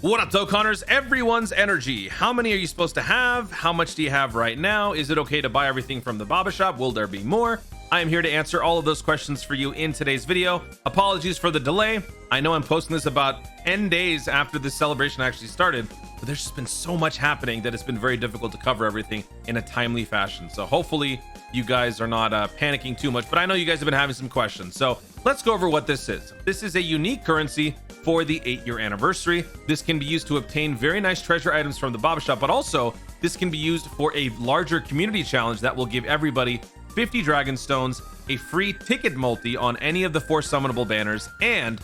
What up, Dokkaners? Everyone's energy. How many are you supposed to have? How much do you have right now? Is it okay to buy everything from the Baba Shop? Will there be more? I am here to answer all of those questions for you in today's video. Apologies for the delay. I know I'm posting this about 10 days after this celebration actually started, but there's just been so much happening that it's been very difficult to cover everything in a timely fashion. So hopefully you guys are not panicking too much, but I know you guys have been having some questions. So let's go over what this is. This is a unique currency for the 8-year anniversary. This can be used to obtain very nice treasure items from the Baba Shop, but also this can be used for a larger community challenge that will give everybody 50 dragon stones, a free ticket multi on any of the 4 summonable banners, and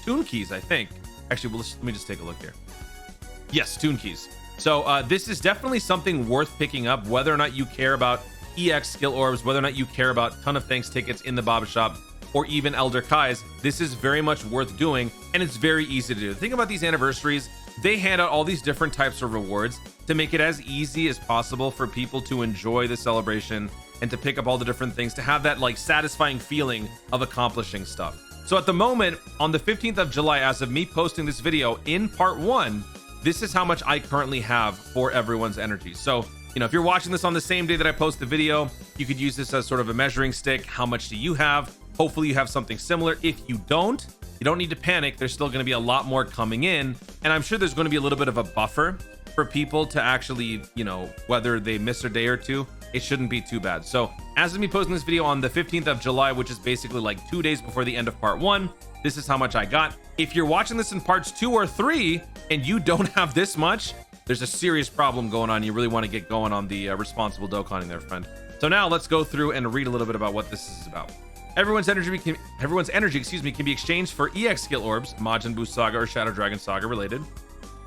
toon keys, I think. Actually, well, let me just take a look here. Yes, toon keys. So this is definitely something worth picking up, whether or not you care about EX skill orbs, whether or not you care about ton of thanks tickets in the Baba Shop, or even Elder Kai's. This is very much worth doing, and it's very easy to do. Think about these anniversaries. They hand out all these different types of rewards to make it as easy as possible for people to enjoy the celebration and to pick up all the different things, to have that like satisfying feeling of accomplishing stuff. So at the moment, on the 15th of July, as of me posting this video in part 1, this is how much I currently have for everyone's energy. So, you know, if you're watching this on the same day that I post the video, you could use this as sort of a measuring stick. How much do you have? Hopefully you have something similar. If you don't need to panic. There's still going to be a lot more coming in, and I'm sure there's going to be a little bit of a buffer for people to actually, you know, whether they miss a day or two, it shouldn't be too bad. So as of me posting this video on the 15th of July, which is basically like 2 days before the end of part 1, this is how much I got. If you're watching this in parts 2 or 3 and you don't have this much, there's a serious problem going on. You really want to get going on the responsible dokkaning there, friend. So now let's go through and read a little bit about what this is about. Everyone's energy can be exchanged for EX skill orbs, Majin Buu Saga or Shadow Dragon Saga related.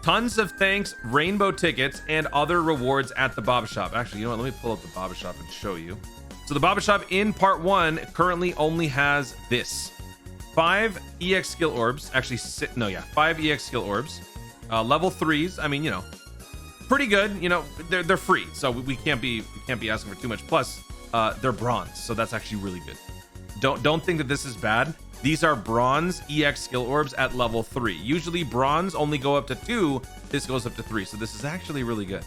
Tons of thanks, rainbow tickets, and other rewards at the Baba Shop. Actually, you know what? Let me pull up the Baba Shop and show you. So the Baba Shop in part 1 currently only has this: 5 EX skill orbs. Actually, 5 EX skill orbs. Level 3s. I mean, you know, pretty good. You know, they're free, so we can't be asking for too much. Plus, they're bronze, so that's actually really good. Don't think that this is bad. These are bronze EX skill orbs at level 3. Usually bronze only go up to 2. This goes up to 3. So this is actually really good.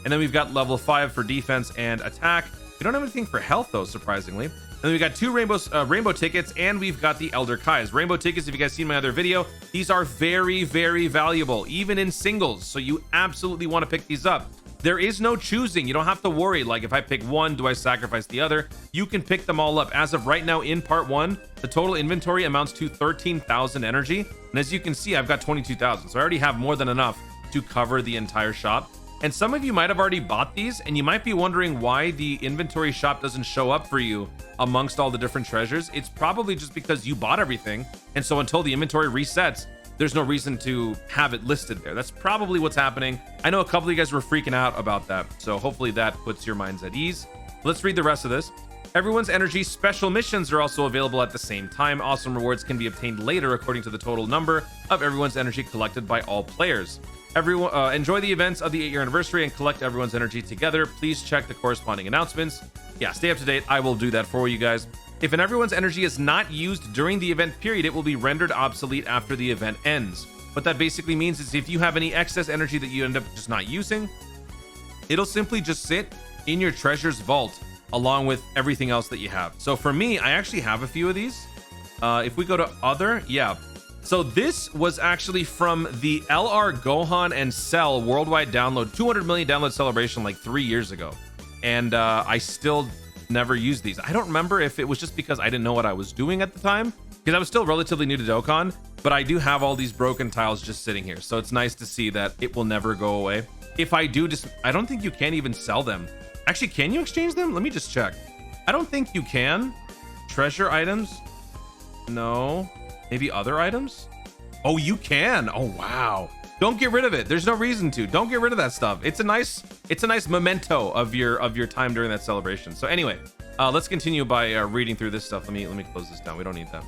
And then we've got level 5 for defense and attack. We don't have anything for health though, surprisingly. And then we got 2 rainbow tickets, and we've got the Elder Kai's. Rainbow tickets, if you guys seen my other video, these are very, very valuable, even in singles. So you absolutely want to pick these up. There is no choosing. You don't have to worry, like, if I pick one, do I sacrifice the other? You can pick them all up. As of right now in part 1, the total inventory amounts to 13,000 energy. And as you can see, I've got 22,000. So I already have more than enough to cover the entire shop. And some of you might have already bought these, and you might be wondering why the inventory shop doesn't show up for you amongst all the different treasures. It's probably just because you bought everything. And so until the inventory resets, there's no reason to have it listed there. That's probably what's happening. I know a couple of you guys were freaking out about that, so hopefully that puts your minds at ease. Let's read the rest of this. Everyone's energy special missions are also available at the same time. Awesome rewards can be obtained later according to the total number of everyone's energy collected by all players. Everyone enjoy the events of the 8-year anniversary and collect everyone's energy together. Please check the corresponding announcements. Yeah, stay up to date. I will do that for you guys. If everyone's energy is not used during the event period, it will be rendered obsolete after the event ends. What that basically means is if you have any excess energy that you end up just not using, it'll simply just sit in your treasures vault along with everything else that you have. So for me, I actually have a few of these. If we go to other, yeah. So this was actually from the LR Gohan and Cell worldwide download, 200 million download celebration like 3 years ago. And I still never used these. I don't remember if it was just because I didn't know what I was doing at the time, because I was still relatively new to Dokkan, but I do have all these broken tiles just sitting here. So it's nice to see that it will never go away. If I do, I don't think you can even sell them. Actually, can you exchange them? Let me just check. I don't think you can. Treasure items? No. Maybe other items? Oh, you can. Oh, wow. Don't get rid of it. There's no reason to. Don't get rid of that stuff. It's a nice memento of your time during that celebration. So anyway, let's continue by reading through this stuff. Let me close this down. We don't need that.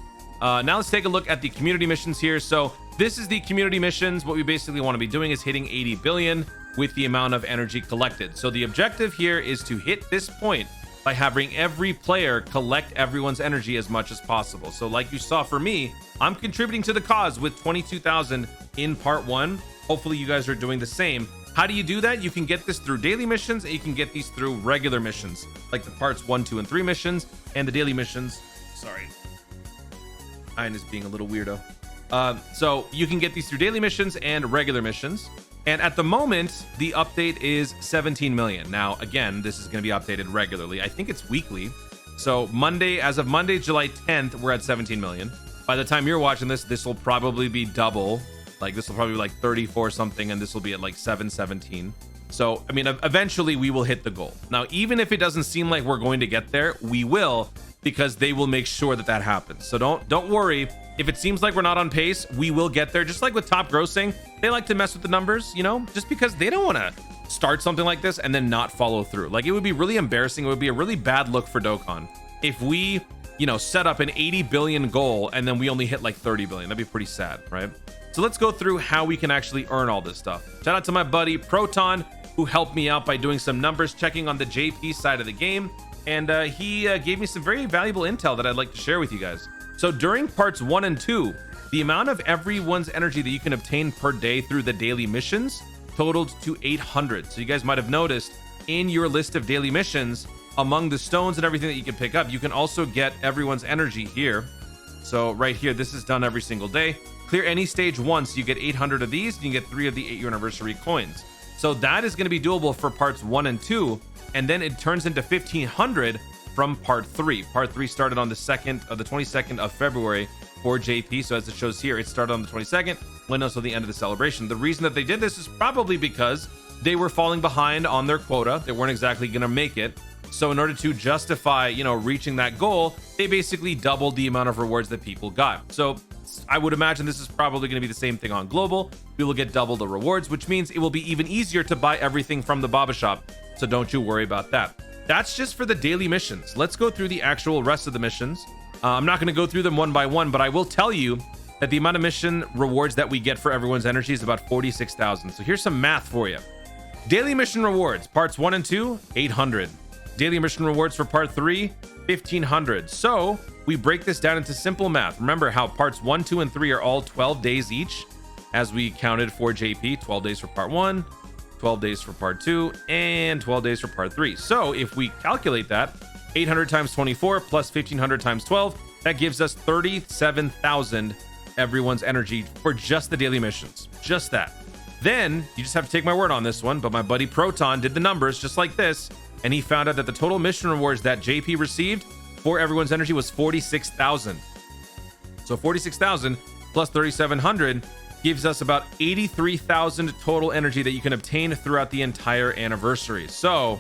Now let's take a look at the community missions here. So this is the community missions. What we basically want to be doing is hitting 80 billion with the amount of energy collected. So the objective here is to hit this point by having every player collect everyone's energy as much as possible. So like you saw for me, I'm contributing to the cause with 22,000 in part 1. Hopefully you guys are doing the same. How do you do that? You can get this through daily missions, and you can get these through regular missions, like the parts 1, 2, and 3 missions, and the daily missions. Sorry, Ian is being a little weirdo. So you can get these through daily missions and regular missions. And at the moment, the update is 17 million. Now, again, this is going to be updated regularly. I think it's weekly. So Monday, as of Monday, July 10th, we're at 17 million. By the time you're watching this, this will probably be double. Like this will probably be like 34 something, and this will be at like 717. So, I mean, eventually we will hit the goal. Now, even if it doesn't seem like we're going to get there, we will, because they will make sure that that happens. So don't worry. If it seems like we're not on pace, we will get there. Just like with top grossing, they like to mess with the numbers, you know, just because they don't want to start something like this and then not follow through. Like, it would be really embarrassing. It would be a really bad look for Dokkan if we, you know, set up an 80 billion goal and then we only hit like 30 billion. That'd be pretty sad, right? So let's go through how we can actually earn all this stuff. Shout out to my buddy Proton, who helped me out by doing some numbers checking on the JP side of the game. And he gave me some very valuable intel that I'd like to share with you guys. So during parts 1 and 2, the amount of everyone's energy that you can obtain per day through the daily missions totaled to 800. So you guys might have noticed in your list of daily missions, among the stones and everything that you can pick up, you can also get everyone's energy here. So right here, this is done every single day. Clear any stage once, you get 800 of these, and you get 3 of the 8-year anniversary coins. So that is going to be doable for parts 1 and 2, and then it turns into 1500 from part 3. Part 3 started on the 22nd of February for JP. So as it shows here, it started on the 22nd, went until the end of the celebration. The reason that they did this is probably because they were falling behind on their quota. They weren't exactly going to make it. So in order to justify, you know, reaching that goal, they basically doubled the amount of rewards that people got. So I would imagine this is probably going to be the same thing on global. We will get double the rewards, which means it will be even easier to buy everything from the Baba shop. So don't you worry about that. That's just for the daily missions. Let's go through the actual rest of the missions. I'm not going to go through them one by one, but I will tell you that the amount of mission rewards that we get for everyone's energy is about 46,000. So here's some math for you. Daily mission rewards, parts 1 and 2, 800. Daily mission rewards for part 3, 1500. So we break this down into simple math. Remember how parts 1, 2, and 3 are all 12 days each, as we counted for JP. 12 days for part 1, 12 days for part 2, and 12 days for part 3. So if we calculate that, 800 times 24 plus 1500 times 12, that gives us 37,000 everyone's energy for just the daily missions. Just that. Then you just have to take my word on this one, but my buddy Proton did the numbers just like this, and he found out that the total mission rewards that JP received for everyone's energy was 46,000. So 46,000 plus 3,700 gives us about 83,000 total energy that you can obtain throughout the entire anniversary. So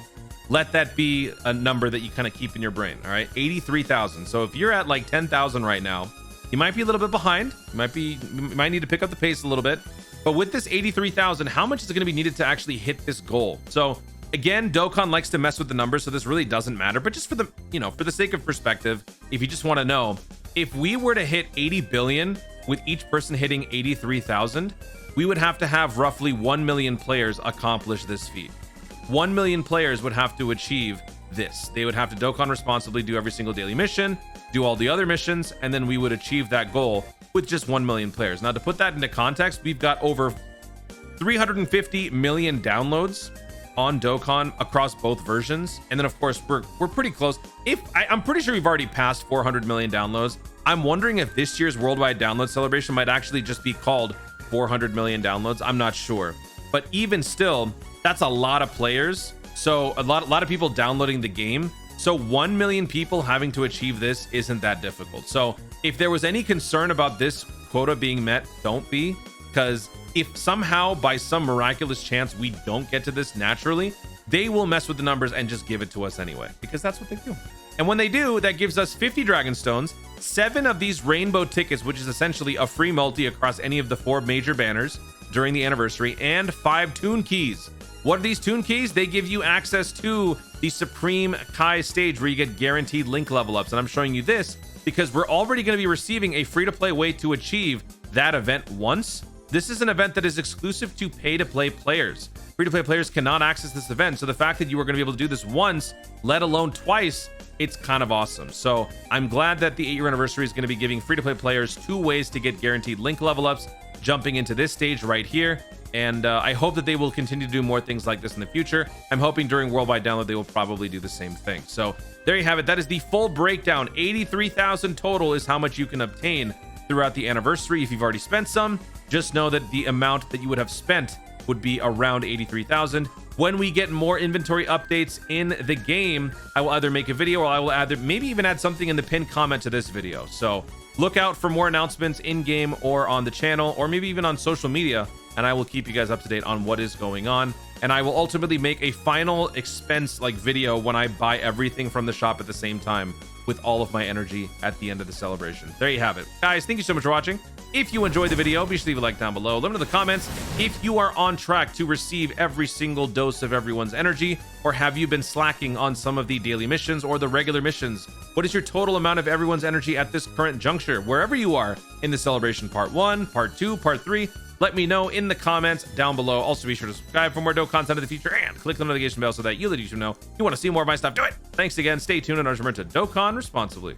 let that be a number that you kind of keep in your brain. All right, 83,000. So if you're at like 10,000 right now, you might be a little bit behind. You might need to pick up the pace a little bit. But with this 83,000, how much is it going to be needed to actually hit this goal? So again, Dokkan likes to mess with the numbers, so this really doesn't matter. But just for the, you know, for the sake of perspective, if you just want to know, if we were to hit 80 billion with each person hitting 83,000, we would have to have roughly 1 million players accomplish this feat. 1 million players would have to achieve this. They would have to Dokkan responsibly do every single daily mission, do all the other missions, and then we would achieve that goal with just 1 million players. Now, to put that into context, we've got over 350 million downloads on Dokkan across both versions. And then of course we're pretty close. I'm pretty sure we've already passed 400 million downloads. I'm wondering if this year's worldwide download celebration might actually just be called 400 million downloads. I'm not sure, but even still, that's a lot of players. So a lot of people downloading the game. So 1 million people having to achieve this isn't that difficult. So if there was any concern about this quota being met, don't be, because if somehow by some miraculous chance we don't get to this naturally, they will mess with the numbers and just give it to us anyway, because that's what they do. And when they do, that gives us 50 dragon stones, 7 of these rainbow tickets, which is essentially a free multi across any of the 4 major banners during the anniversary, and 5 toon keys. What are these toon keys? They give you access to the Supreme Kai stage where you get guaranteed link level ups. And I'm showing you this because we're already going to be receiving a free-to-play way to achieve that event once. This is an event that is exclusive to pay-to-play players. Free-to-play players cannot access this event, so the fact that you are going to be able to do this once, let alone twice, it's kind of awesome. So I'm glad that the 8-year anniversary is going to be giving free-to-play players 2 ways to get guaranteed link level ups, jumping into this stage right here. And I hope that they will continue to do more things like this in the future. I'm hoping during worldwide download they will probably do the same thing. So there you have it. That is the full breakdown. 83,000 total is how much you can obtain throughout the anniversary. If you've already spent some, just know that the amount that you would have spent would be around 83,000. When we get more inventory updates in the game, I will either make a video or I will maybe even add something in the pinned comment to this video. So look out for more announcements in game or on the channel, or maybe even on social media, and I will keep you guys up to date on what is going on. And I will ultimately make a final expense video when I buy everything from the shop at the same time with all of my energy at the end of the celebration. There you have it. Guys, thank you so much for watching. If you enjoyed the video, be sure to leave a like down below. Let me know in the comments if you are on track to receive every single dose of everyone's energy, or have you been slacking on some of the daily missions or the regular missions? What is your total amount of everyone's energy at this current juncture, wherever you are in the celebration? Part 1, part 2, part 3. Let me know in the comments down below. Also, be sure to subscribe for more dope content in the future, and click the notification bell so that you let YouTube know you want to see more of my stuff. Do it. Thanks again. Stay tuned, and remember to Dokkan responsibly.